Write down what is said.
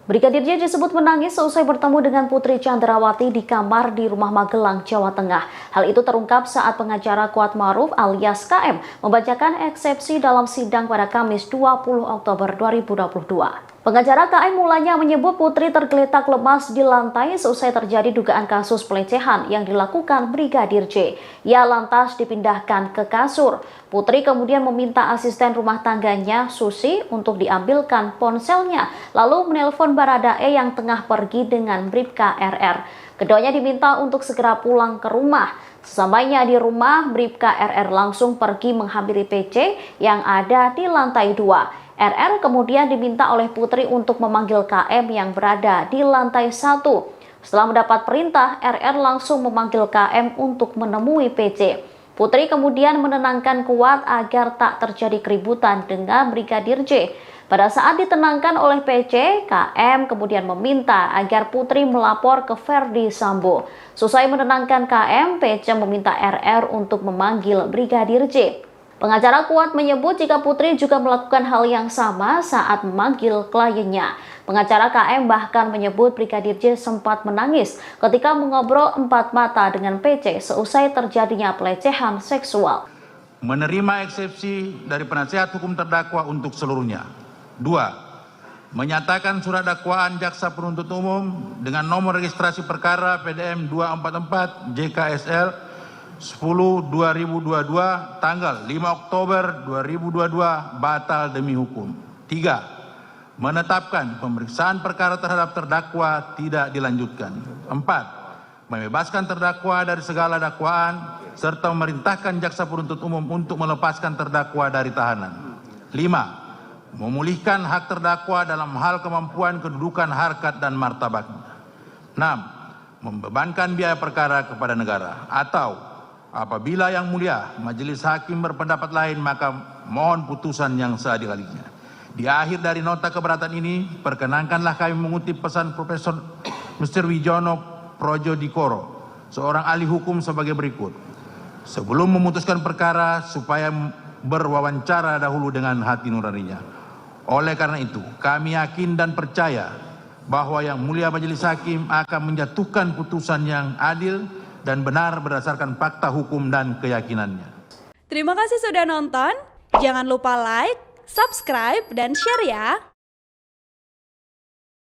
Brigadir J disebut menangis seusai bertemu dengan Putri Chandrawati di kamar di Rumah Magelang, Jawa Tengah. Hal itu terungkap saat pengacara Kuat Ma'ruf alias KM membacakan eksepsi dalam sidang pada Kamis 20 Oktober 2022. Pengacara KM mulanya menyebut Putri tergeletak lemas di lantai seusai terjadi dugaan kasus pelecehan yang dilakukan Brigadir J. Ia lantas dipindahkan ke kasur. Putri kemudian meminta asisten rumah tangganya, Susi, untuk diambilkan ponselnya, lalu menelpon Baradae yang tengah pergi dengan Bribka RR. Keduanya diminta untuk segera pulang ke rumah. Sesampainya di rumah, Bribka RR langsung pergi menghampiri PC yang ada di lantai 2. RR kemudian diminta oleh Putri untuk memanggil KM yang berada di lantai 1. Setelah mendapat perintah, RR langsung memanggil KM untuk menemui PC. Putri kemudian menenangkan Kuat agar tak terjadi keributan dengan Brigadir J. Pada saat ditenangkan oleh PC, KM kemudian meminta agar Putri melapor ke Ferdi Sambo. Selesai menenangkan KM, PC meminta RR untuk memanggil Brigadir J. Pengacara Kuat menyebut jika Putri juga melakukan hal yang sama saat memanggil kliennya. Pengacara KM bahkan menyebut Brigadir J sempat menangis ketika mengobrol empat mata dengan PC seusai terjadinya pelecehan seksual. Menerima eksepsi dari penasihat hukum terdakwa untuk seluruhnya. 2. Menyatakan surat dakwaan jaksa penuntut umum dengan nomor registrasi perkara PDM 244 JKSL 10/2022 tanggal 5 Oktober 2022 batal demi hukum. 3. Menetapkan pemeriksaan perkara terhadap terdakwa tidak dilanjutkan. 4. Membebaskan terdakwa dari segala dakwaan serta memerintahkan jaksa penuntut umum untuk melepaskan terdakwa dari tahanan. 5. Memulihkan hak terdakwa dalam hal kemampuan, kedudukan, harkat, dan martabatnya. 6. Membebankan biaya perkara kepada negara. Atau apabila yang mulia majelis hakim berpendapat lain, maka mohon putusan yang seadil-adilnya. Di akhir dari nota keberatan ini, perkenankanlah kami mengutip pesan Profesor Mr. Wijono Projodikoro, seorang ahli hukum sebagai berikut. Sebelum memutuskan perkara, supaya berwawancara dahulu dengan hati nuraninya. Oleh karena itu, kami yakin dan percaya bahwa yang mulia majelis hakim akan menjatuhkan putusan yang adil dan benar berdasarkan fakta hukum dan keyakinannya. Terima kasih sudah nonton. Jangan lupa like, subscribe, dan share ya.